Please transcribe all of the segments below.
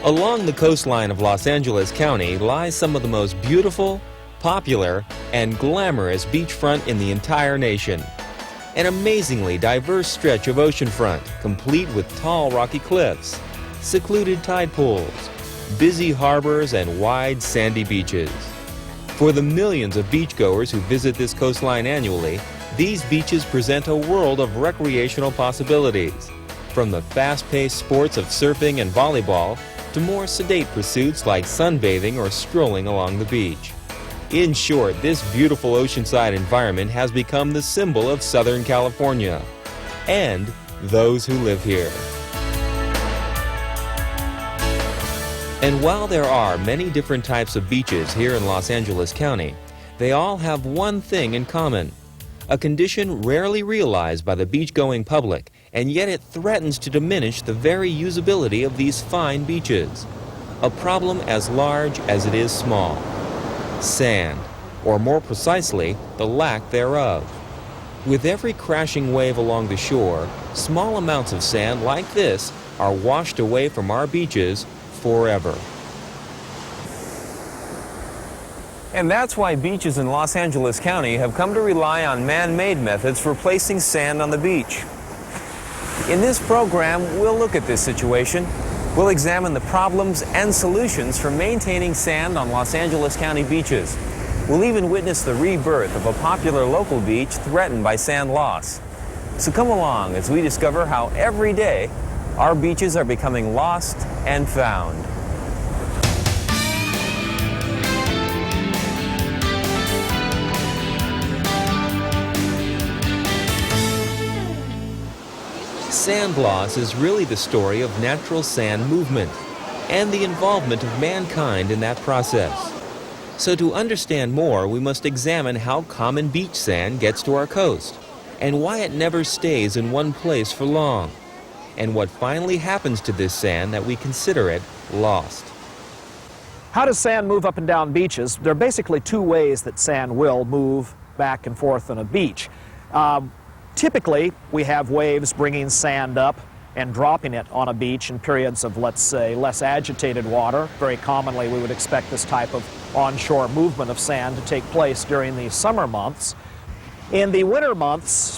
Along the coastline of Los Angeles County lies some of the most beautiful, popular, and glamorous beachfront in the entire nation. An amazingly diverse stretch of oceanfront, complete with tall rocky cliffs, secluded tide pools, busy harbors, and wide sandy beaches. For the millions of beachgoers who visit this coastline annually, these beaches present a world of recreational possibilities, from the fast-paced sports of surfing and volleyball to more sedate pursuits like sunbathing or strolling along the beach. In short, this beautiful oceanside environment has become the symbol of Southern California and those who live here. And while there are many different types of beaches here in Los Angeles County, they all have one thing in common, a condition rarely realized by the beach-going public, and yet it threatens to diminish the very usability of these fine beaches. A problem as large as it is small. Sand, or more precisely, the lack thereof. With every crashing wave along the shore, small amounts of sand like this are washed away from our beaches forever. And that's why beaches in Los Angeles County have come to rely on man-made methods for placing sand on the beach. In this program, we'll look at this situation. We'll examine the problems and solutions for maintaining sand on Los Angeles County beaches. We'll even witness the rebirth of a popular local beach threatened by sand loss. So come along as we discover how every day our beaches are becoming lost and found. Sand loss is really the story of natural sand movement and the involvement of mankind in that process. So to understand more, we must examine how common beach sand gets to our coast and why it never stays in one place for long, and what finally happens to this sand that we consider it lost. How does sand move up and down beaches? There are basically two ways that sand will move back and forth on a beach. Typically, we have waves bringing sand up and dropping it on a beach in periods of, let's say, less agitated water. Very commonly, we would expect this type of onshore movement of sand to take place during the summer months. In the winter months,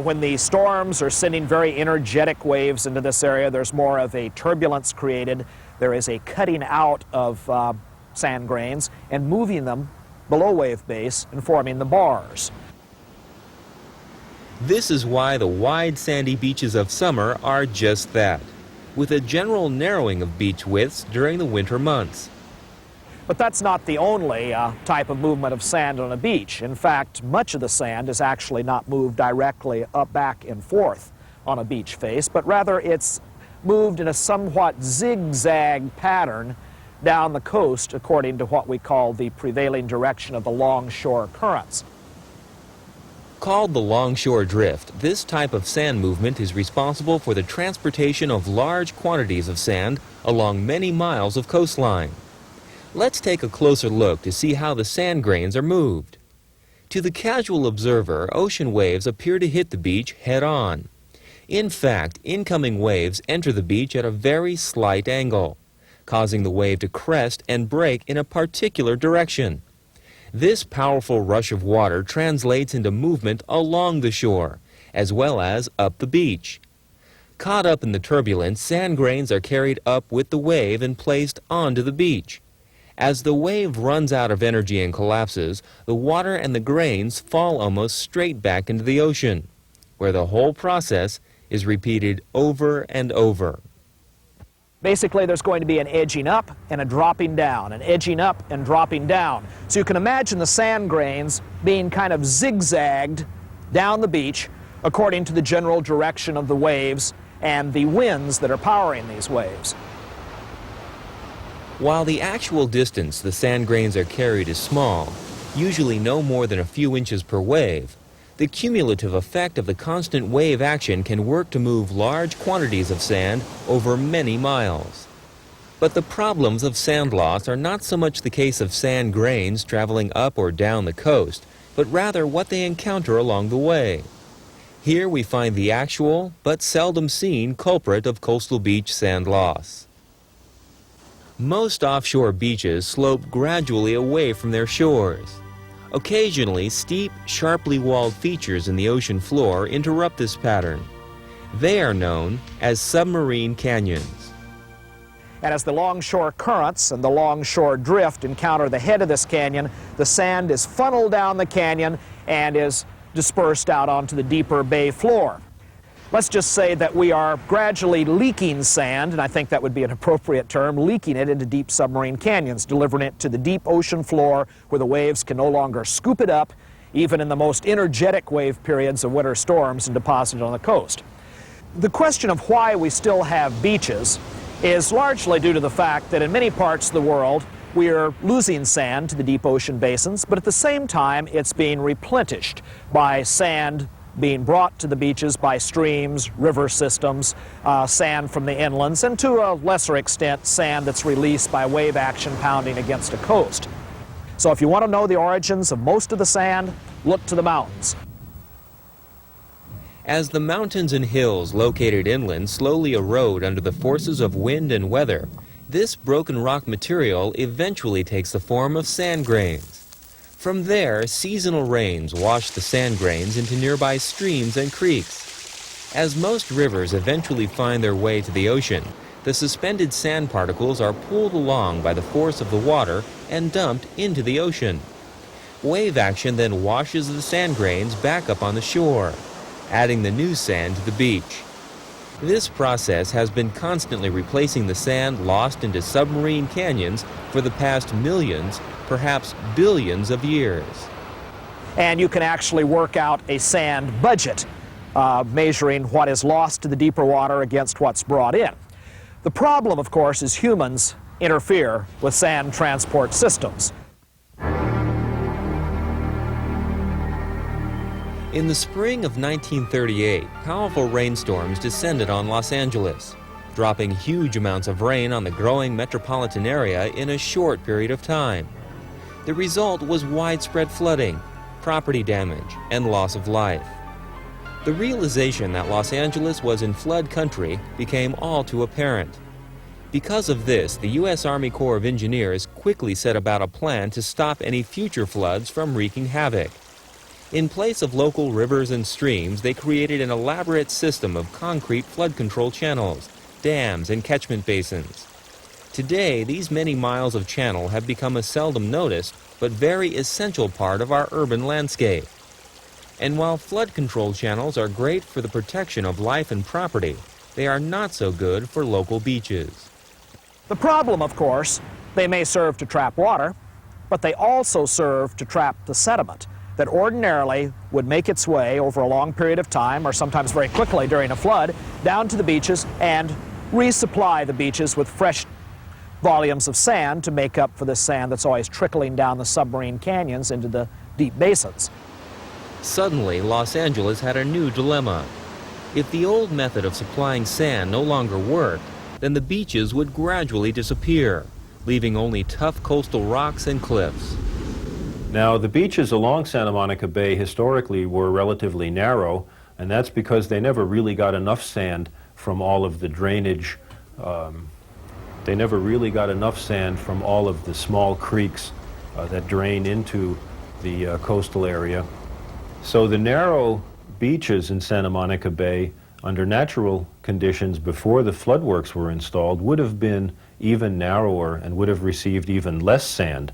when the storms are sending very energetic waves into this area, there's more of a turbulence created. There is a cutting out of sand grains and moving them below wave base and forming the bars. This is why the wide sandy beaches of summer are just that, with a general narrowing of beach widths during the winter months. But that's not the only type of movement of sand on a beach. In fact, much of the sand is actually not moved directly up, back, and forth on a beach face, but rather it's moved in a somewhat zigzag pattern down the coast according to what we call the prevailing direction of the longshore currents. Called the longshore drift, this type of sand movement is responsible for the transportation of large quantities of sand along many miles of coastline. Let's take a closer look to see how the sand grains are moved. To the casual observer, ocean waves appear to hit the beach head-on. In fact, incoming waves enter the beach at a very slight angle, causing the wave to crest and break in a particular direction. This powerful rush of water translates into movement along the shore, as well as up the beach. Caught up in the turbulence, sand grains are carried up with the wave and placed onto the beach. As the wave runs out of energy and collapses, the water and the grains fall almost straight back into the ocean, where the whole process is repeated over and over. Basically, there's going to be an edging up and a dropping down, an edging up and dropping down. So you can imagine the sand grains being kind of zigzagged down the beach according to the general direction of the waves and the winds that are powering these waves. While the actual distance the sand grains are carried is small, usually no more than a few inches per wave, the cumulative effect of the constant wave action can work to move large quantities of sand over many miles. But the problems of sand loss are not so much the case of sand grains traveling up or down the coast, but rather what they encounter along the way. Here we find the actual, but seldom seen, culprit of coastal beach sand loss. Most offshore beaches slope gradually away from their shores. Occasionally, steep, sharply walled features in the ocean floor interrupt this pattern. They are known as submarine canyons. And as the longshore currents and the longshore drift encounter the head of this canyon, the sand is funneled down the canyon and is dispersed out onto the deeper bay floor. Let's just say that we are gradually leaking sand, and I think that would be an appropriate term, leaking it into deep submarine canyons, delivering it to the deep ocean floor where the waves can no longer scoop it up, even in the most energetic wave periods of winter storms, and deposit it on the coast. The question of why we still have beaches is largely due to the fact that in many parts of the world we are losing sand to the deep ocean basins, but at the same time it's being replenished by sand being brought to the beaches by streams, river systems, sand from the inlands, and to a lesser extent sand that's released by wave action pounding against a coast. So if you want to know the origins of most of the sand, look to the mountains. As the mountains and hills located inland slowly erode under the forces of wind and weather, this broken rock material eventually takes the form of sand grains. From there, seasonal rains wash the sand grains into nearby streams and creeks. As most rivers eventually find their way to the ocean, the suspended sand particles are pulled along by the force of the water and dumped into the ocean. Wave action then washes the sand grains back up on the shore, adding the new sand to the beach. This process has been constantly replacing the sand lost into submarine canyons for the past millions, perhaps billions of years. And you can actually work out a sand budget, measuring what is lost to the deeper water against what's brought in. The problem, of course, is humans interfere with sand transport systems. In the spring of 1938, powerful rainstorms descended on Los Angeles, dropping huge amounts of rain on the growing metropolitan area in a short period of time. The result was widespread flooding, property damage, and loss of life. The realization that Los Angeles was in flood country became all too apparent. Because of this, the U.S. Army Corps of Engineers quickly set about a plan to stop any future floods from wreaking havoc. In place of local rivers and streams, they created an elaborate system of concrete flood control channels, dams, and catchment basins. Today, these many miles of channel have become a seldom noticed but very essential part of our urban landscape. And while flood control channels are great for the protection of life and property, they are not so good for local beaches. The problem, of course, they may serve to trap water, but they also serve to trap the sediment that ordinarily would make its way over a long period of time, or sometimes very quickly during a flood, down to the beaches and resupply the beaches with fresh volumes of sand to make up for the sand that's always trickling down the submarine canyons into the deep basins. Suddenly, Los Angeles had a new dilemma. If the old method of supplying sand no longer worked, then the beaches would gradually disappear, leaving only tough coastal rocks and cliffs. Now, the beaches along Santa Monica Bay historically were relatively narrow, and that's because they never really got enough sand from all of the drainage. They never really got enough sand from all of the small creeks that drain into the coastal area. So the narrow beaches in Santa Monica Bay, under natural conditions before the floodworks were installed, would have been even narrower and would have received even less sand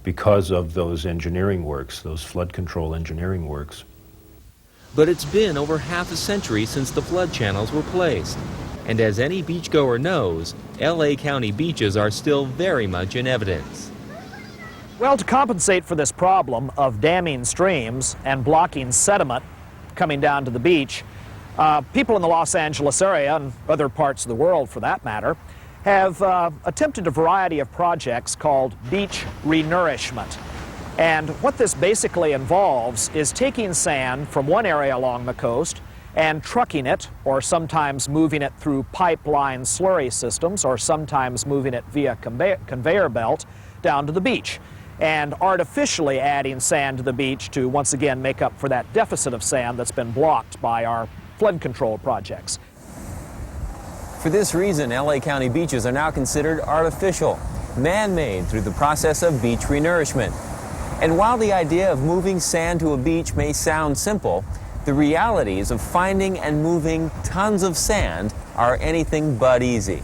because of those engineering works, those flood control engineering works. But it's been over half a century since the flood channels were placed. And as any beachgoer knows, LA County beaches are still very much in evidence. Well, to compensate for this problem of damming streams and blocking sediment coming down to the beach, people in the Los Angeles area, and other parts of the world for that matter, have attempted a variety of projects called beach renourishment. And what this basically involves is taking sand from one area along the coast and trucking it, or sometimes moving it through pipeline slurry systems, or sometimes moving it via conveyor belt down to the beach, and artificially adding sand to the beach to once again make up for that deficit of sand that's been blocked by our flood control projects. For this reason, LA County beaches are now considered artificial, man-made through the process of beach renourishment. And while the idea of moving sand to a beach may sound simple, the realities of finding and moving tons of sand are anything but easy.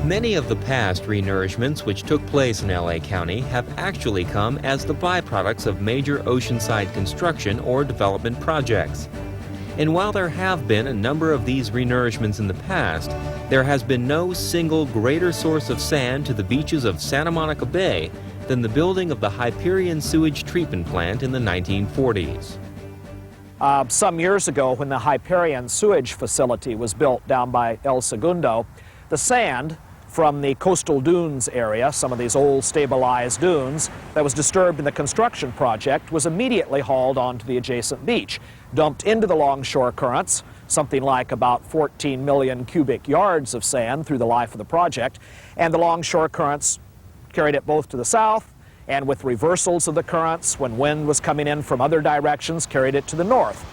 Many of the past renourishments which took place in LA County have actually come as the byproducts of major oceanside construction or development projects. And while there have been a number of these renourishments in the past, there has been no single greater source of sand to the beaches of Santa Monica Bay than the building of the Hyperion sewage treatment plant in the 1940s. Some years ago, when the Hyperion sewage facility was built down by El Segundo, the sand from the coastal dunes area, some of these old stabilized dunes, that was disturbed in the construction project was immediately hauled onto the adjacent beach, dumped into the longshore currents, something like about 14 million cubic yards of sand through the life of the project, and the longshore currents carried it both to the south and with reversals of the currents when wind was coming in from other directions carried it to the north.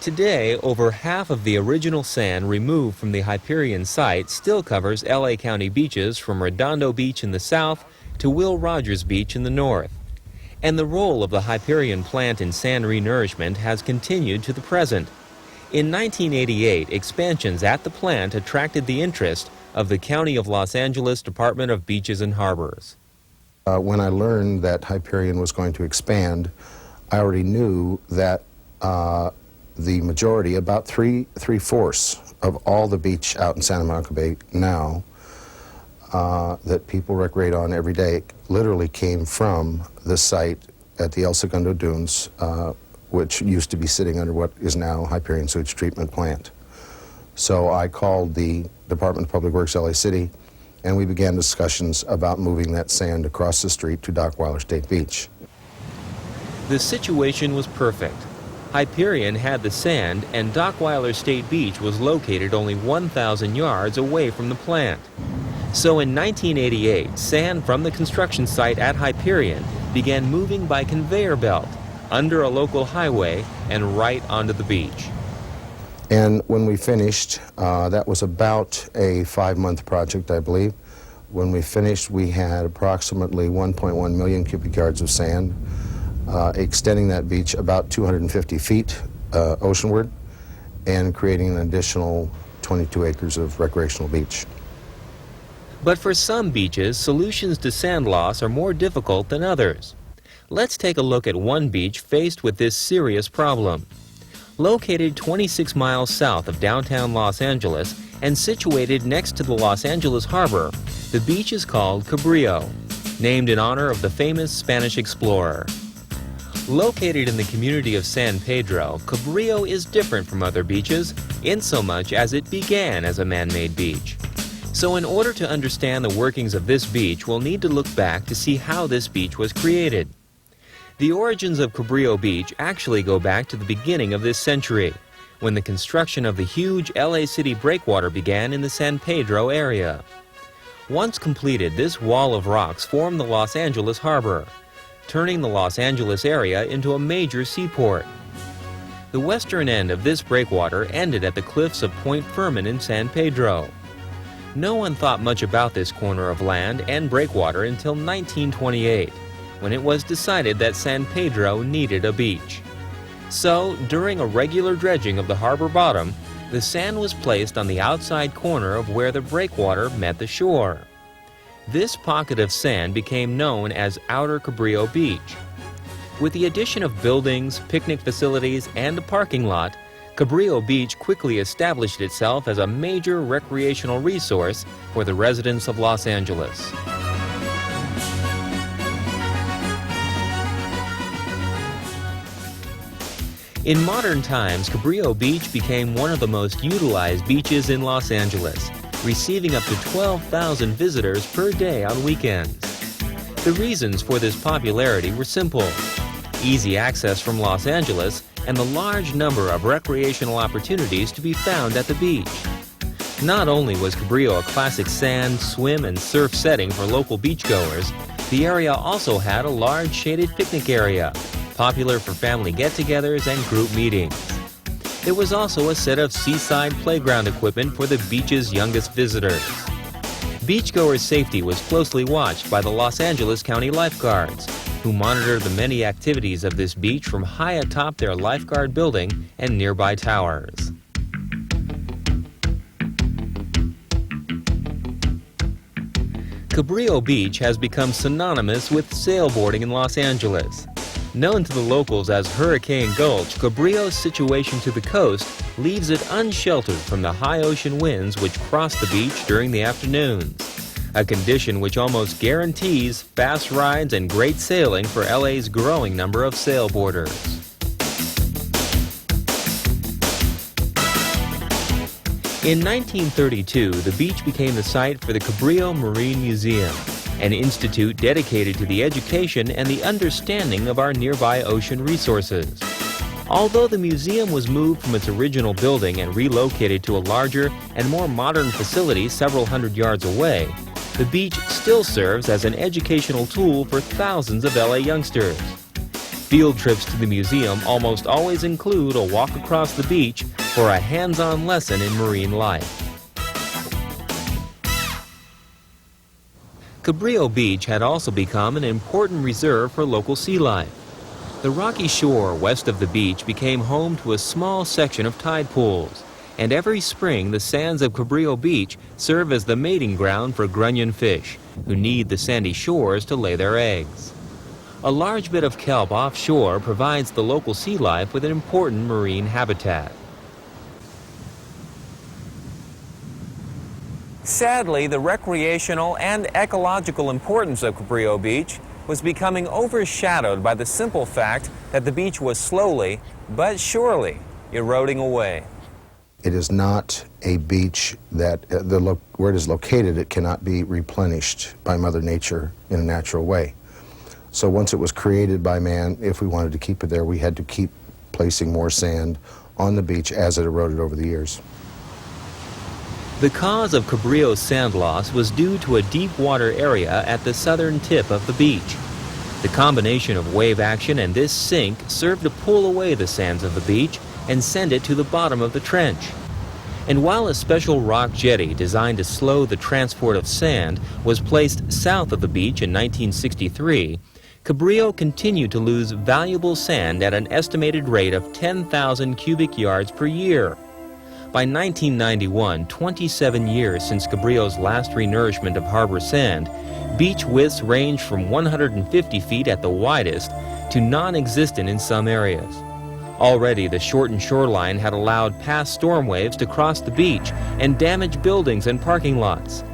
Today, over half of the original sand removed from the Hyperion site still covers LA County beaches from Redondo Beach in the south to Will Rogers Beach in the north. And the role of the Hyperion plant in sand renourishment has continued to the present. In 1988, expansions at the plant attracted the interest of the County of Los Angeles Department of Beaches and Harbors. When I learned that Hyperion was going to expand, I already knew that the majority, about three-fourths of all the beach out in Santa Monica Bay now that people recreate on every day literally came from the site at the El Segundo Dunes, which used to be sitting under what is now Hyperion Sewage Treatment Plant. So I called the Department of Public Works, LA City, and we began discussions about moving that sand across the street to Dockweiler State Beach. The situation was perfect. Hyperion had the sand, and Dockweiler State Beach was located only 1,000 yards away from the plant. So in 1988, sand from the construction site at Hyperion began moving by conveyor belt under a local highway and right onto the beach. And when we finished, that was about a 5-month project, I believe. When we finished, we had approximately 1.1 million cubic yards of sand, extending that beach about 250 feet oceanward and creating an additional 22 acres of recreational beach. But for some beaches, solutions to sand loss are more difficult than others. Let's take a look at one beach faced with this serious problem. Located 26 miles south of downtown Los Angeles and situated next to the Los Angeles harbor, the beach is called Cabrillo, named in honor of the famous Spanish explorer. Located in the community of San Pedro, Cabrillo is different from other beaches insomuch as it began as a man-made beach. So in order to understand the workings of this beach, we'll need to look back to see how this beach was created. The origins of Cabrillo Beach actually go back to the beginning of this century, when the construction of the huge LA City breakwater began in the San Pedro area. Once completed, this wall of rocks formed the Los Angeles harbor, turning the Los Angeles area into a major seaport. The western end of this breakwater ended at the cliffs of Point Fermin in San Pedro. No one thought much about this corner of land and breakwater until 1928, when it was decided that San Pedro needed a beach. So, during a regular dredging of the harbor bottom, the sand was placed on the outside corner of where the breakwater met the shore. This pocket of sand became known as Outer Cabrillo Beach. With the addition of buildings, picnic facilities, and a parking lot, Cabrillo Beach quickly established itself as a major recreational resource for the residents of Los Angeles. In modern times, Cabrillo Beach became one of the most utilized beaches in Los Angeles, receiving up to 12,000 visitors per day on weekends. The reasons for this popularity were simple: easy access from Los Angeles and the large number of recreational opportunities to be found at the beach. Not only was Cabrillo a classic sand, swim, and surf setting for local beachgoers, the area also had a large shaded picnic area, popular for family get-togethers and group meetings. There was also a set of seaside playground equipment for the beach's youngest visitors. Beachgoers' safety was closely watched by the Los Angeles County lifeguards, who monitor the many activities of this beach from high atop their lifeguard building and nearby towers. Cabrillo Beach has become synonymous with sailboarding in Los Angeles. Known to the locals as Hurricane Gulch, Cabrillo's situation to the coast leaves it unsheltered from the high ocean winds which cross the beach during the afternoons, a condition which almost guarantees fast rides and great sailing for LA's growing number of sailboarders. In 1932, the beach became the site for the Cabrillo Marine Museum, an institute dedicated to the education and the understanding of our nearby ocean resources. Although the museum was moved from its original building and relocated to a larger and more modern facility several hundred yards away, the beach still serves as an educational tool for thousands of LA youngsters. Field trips to the museum almost always include a walk across the beach for a hands-on lesson in marine life. Cabrillo Beach had also become an important reserve for local sea life. The rocky shore west of the beach became home to a small section of tide pools, and every spring the sands of Cabrillo Beach serve as the mating ground for grunion fish, who need the sandy shores to lay their eggs. A large bit of kelp offshore provides the local sea life with an important marine habitat. Sadly, the recreational and ecological importance of Cabrillo Beach was becoming overshadowed by the simple fact that the beach was slowly but surely eroding away. It is not a beach that, where it is located, it cannot be replenished by Mother Nature in a natural way. So once it was created by man, if we wanted to keep it there, we had to keep placing more sand on the beach as it eroded over the years. The cause of Cabrillo's sand loss was due to a deep water area at the southern tip of the beach. The combination of wave action and this sink served to pull away the sands of the beach and send it to the bottom of the trench. And while a special rock jetty designed to slow the transport of sand was placed south of the beach in 1963, Cabrillo continued to lose valuable sand at an estimated rate of 10,000 cubic yards per year. By 1991, 27 years since Cabrillo's last renourishment of harbor sand, beach widths ranged from 150 feet at the widest to non-existent in some areas. Already, the shortened shoreline had allowed past storm waves to cross the beach and damage buildings and parking lots.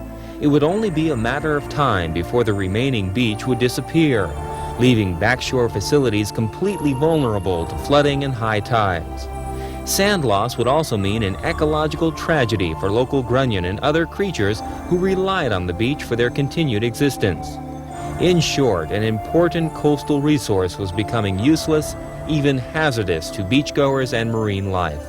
It would only be a matter of time before the remaining beach would disappear, leaving backshore facilities completely vulnerable to flooding and high tides. Sand loss would also mean an ecological tragedy for local grunion and other creatures who relied on the beach for their continued existence. In short, an important coastal resource was becoming useless, even hazardous to beachgoers and marine life.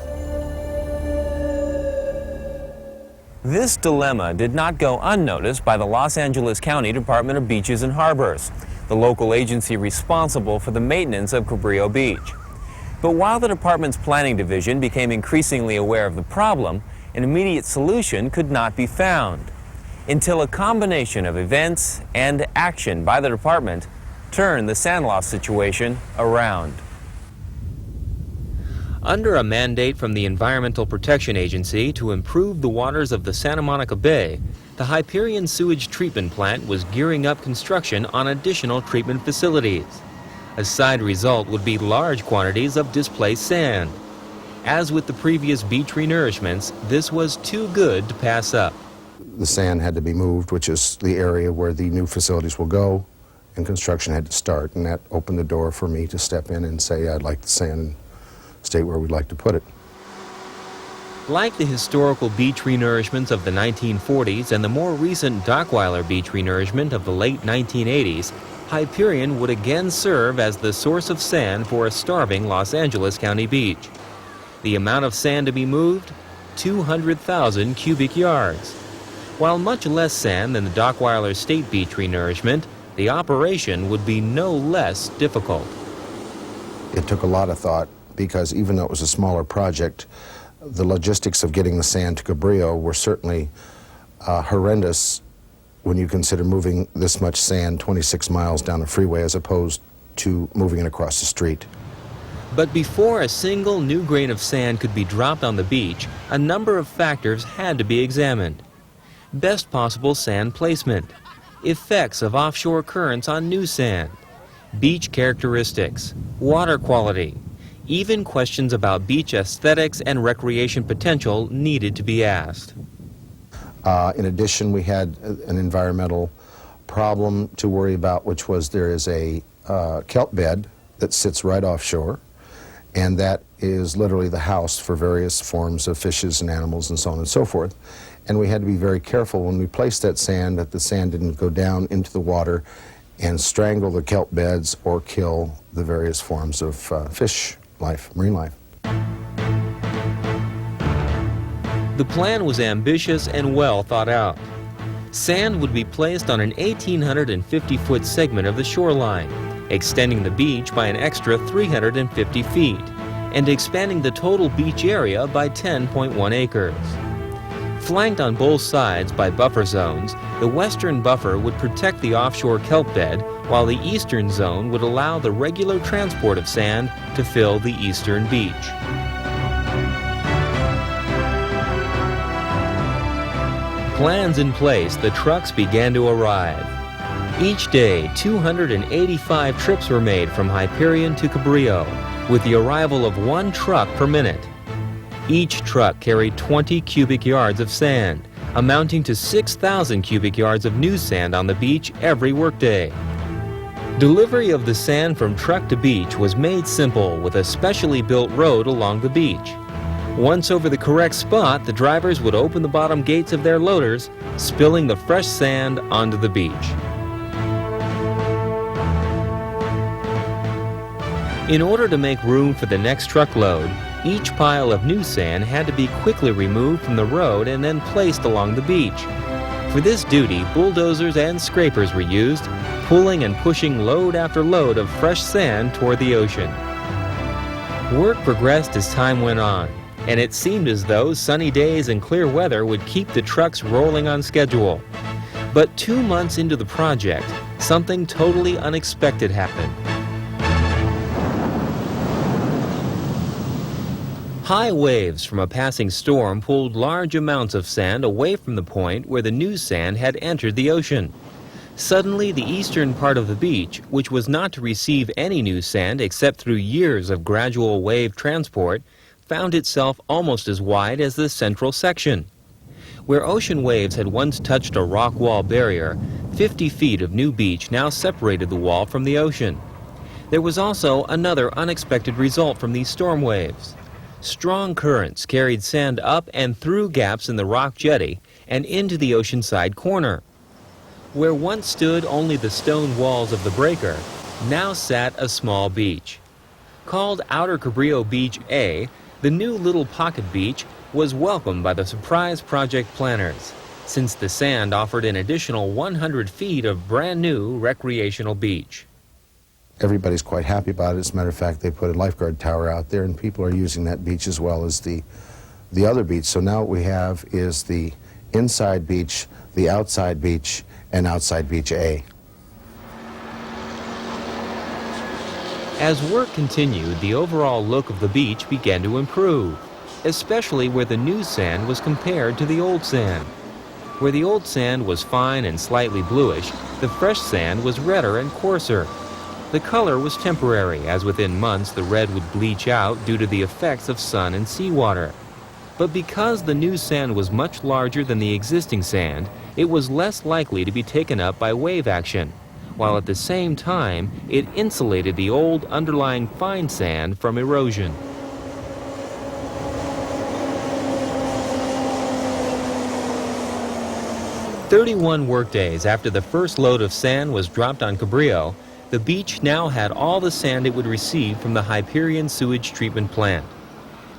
This dilemma did not go unnoticed by the Los Angeles County Department of Beaches and Harbors, the local agency responsible for the maintenance of Cabrillo Beach. But while the department's planning division became increasingly aware of the problem, an immediate solution could not be found until a combination of events and action by the department turned the sand loss situation around. Under a mandate from the Environmental Protection Agency to improve the waters of the Santa Monica Bay, the Hyperion Sewage Treatment Plant was gearing up construction on additional treatment facilities. A side result would be large quantities of displaced sand. As with the previous beach renourishments, this was too good to pass up. The sand had to be moved, which is the area where the new facilities will go, and construction had to start, and that opened the door for me to step in and say I'd like the sand and state where we'd like to put it. Like the historical beach renourishments of the 1940s and the more recent Dockweiler Beach renourishment of the late 1980s, Hyperion would again serve as the source of sand for a starving Los Angeles County beach. The amount of sand to be moved? 200,000 cubic yards. While much less sand than the Dockweiler State Beach renourishment, the operation would be no less difficult. It took a lot of thought because even though it was a smaller project, the logistics of getting the sand to Cabrillo were certainly horrendous when you consider moving this much sand 26 miles down a freeway as opposed to moving it across the street. But before a single new grain of sand could be dropped on the beach, a number of factors had to be examined. Best possible sand placement, effects of offshore currents on new sand, beach characteristics, water quality, even questions about beach aesthetics and recreation potential needed to be asked. In addition, we had an environmental problem to worry about, which was there is a kelp bed that sits right offshore, and that is literally the house for various forms of fishes and animals and so on and so forth. And we had to be very careful when we placed that sand that the sand didn't go down into the water and strangle the kelp beds or kill the various forms of fish life, marine life. The plan was ambitious and well thought out. Sand would be placed on an 1,850-foot segment of the shoreline, extending the beach by an extra 350 feet, and expanding the total beach area by 10.1 acres. Flanked on both sides by buffer zones, the western buffer would protect the offshore kelp bed, while the eastern zone would allow the regular transport of sand to fill the eastern beach. Plans in place, the trucks began to arrive. Each day, 285 trips were made from Hyperion to Cabrillo, with the arrival of 1 truck per minute. Each truck carried 20 cubic yards of sand, amounting to 6,000 cubic yards of new sand on the beach every workday. Delivery of the sand from truck to beach was made simple with a specially built road along the beach. Once over the correct spot, the drivers would open the bottom gates of their loaders, spilling the fresh sand onto the beach. In order to make room for the next truckload, each pile of new sand had to be quickly removed from the road and then placed along the beach. For this duty, bulldozers and scrapers were used, pulling and pushing load after load of fresh sand toward the ocean. Work progressed as time went on, and it seemed as though sunny days and clear weather would keep the trucks rolling on schedule. But 2 months into the project, something totally unexpected happened. High waves from a passing storm pulled large amounts of sand away from the point where the new sand had entered the ocean. Suddenly, the eastern part of the beach, which was not to receive any new sand except through years of gradual wave transport, found itself almost as wide as the central section. Where ocean waves had once touched a rock wall barrier, 50 feet of new beach now separated the wall from the ocean. There was also another unexpected result from these storm waves. Strong currents carried sand up and through gaps in the rock jetty and into the oceanside corner. Where once stood only the stone walls of the breaker, now sat a small beach. Called Outer Carrillo Beach A, the new little pocket beach was welcomed by the surprise project planners, since the sand offered an additional 100 feet of brand new recreational beach. Everybody's quite happy about it. As a matter of fact, they put a lifeguard tower out there, and people are using that beach as well as the other beach. So now what we have is the inside beach, the outside beach, and outside beach A. As work continued, the overall look of the beach began to improve, especially where the new sand was compared to the old sand. Where the old sand was fine and slightly bluish, the fresh sand was redder and coarser. The color was temporary, as within months the red would bleach out due to the effects of sun and seawater. But because the new sand was much larger than the existing sand, it was less likely to be taken up by wave action, while at the same time it insulated the old underlying fine sand from erosion. "31 workdays after the first load of sand was dropped on Cabrillo, the beach now had all the sand it would receive from the Hyperion sewage treatment plant.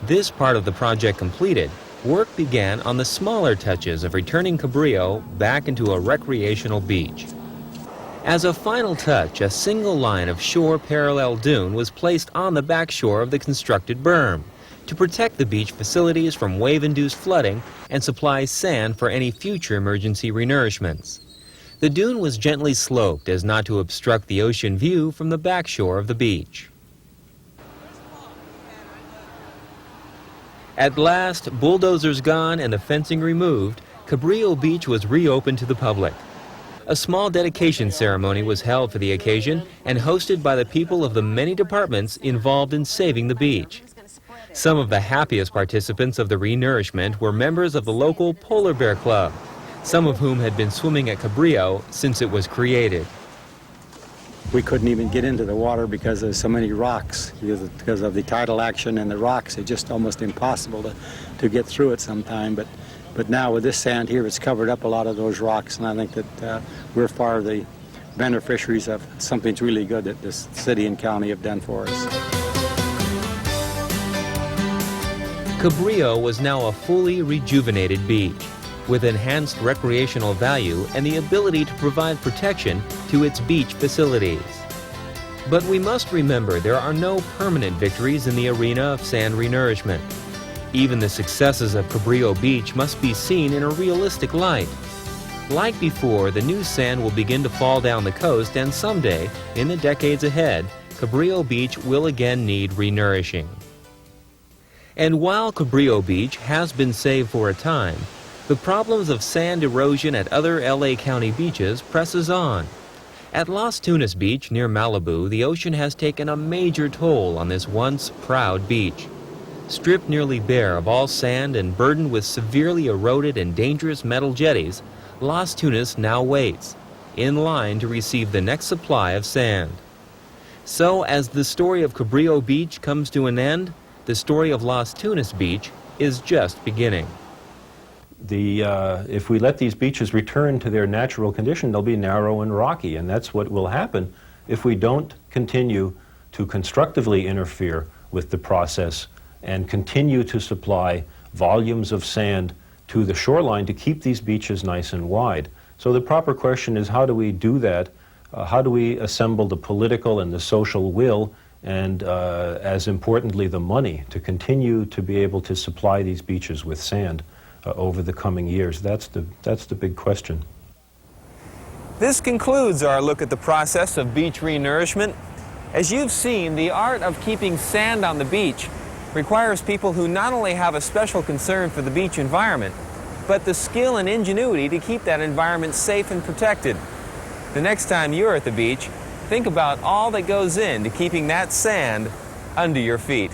This part of the project completed, work began on the smaller touches of returning Cabrillo back into a recreational beach. As a final touch, a single line of shore parallel dune was placed on the back shore of the constructed berm to protect the beach facilities from wave-induced flooding and supply sand for any future emergency renourishments. The dune was gently sloped as not to obstruct the ocean view from the back shore of the beach. At last, bulldozers gone and the fencing removed, Cabrillo Beach was reopened to the public. A small dedication ceremony was held for the occasion and hosted by the people of the many departments involved in saving the beach. Some of the happiest participants of the renourishment were members of the local Polar Bear Club, some of whom had been swimming at Cabrillo since it was created. We couldn't even get into the water because there's so many rocks. Because of the tidal action and the rocks, it's just almost impossible to get through it sometime. But now with this sand here, it's covered up a lot of those rocks, and I think that we're far of the beneficiaries of something really good that this city and county have done for us. Cabrillo was now a fully rejuvenated beach, with enhanced recreational value and the ability to provide protection to its beach facilities. But we must remember there are no permanent victories in the arena of sand renourishment. Even the successes of Cabrillo Beach must be seen in a realistic light. Like before, the new sand will begin to fall down the coast, and someday, in the decades ahead, Cabrillo Beach will again need renourishing. And while Cabrillo Beach has been saved for a time, the problems of sand erosion at other LA County beaches presses on. At Las Tunas Beach near Malibu, the ocean has taken a major toll on this once proud beach. Stripped nearly bare of all sand and burdened with severely eroded and dangerous metal jetties, Las Tunas now waits, in line to receive the next supply of sand. So as the story of Cabrillo Beach comes to an end, the story of Las Tunas Beach is just beginning. If we let these beaches return to their natural condition, they'll be narrow and rocky, and that's what will happen if we don't continue to constructively interfere with the process and continue to supply volumes of sand to the shoreline to keep these beaches nice and wide. So the proper question is, how do we do that? How do we assemble the political and the social will and, as importantly, the money to continue to be able to supply these beaches with sand over the coming years? That's the big question. This concludes our look at the process of beach renourishment. As you've seen, the art of keeping sand on the beach requires people who not only have a special concern for the beach environment, but the skill and ingenuity to keep that environment safe and protected. The next time you're at the beach, think about all that goes into keeping that sand under your feet.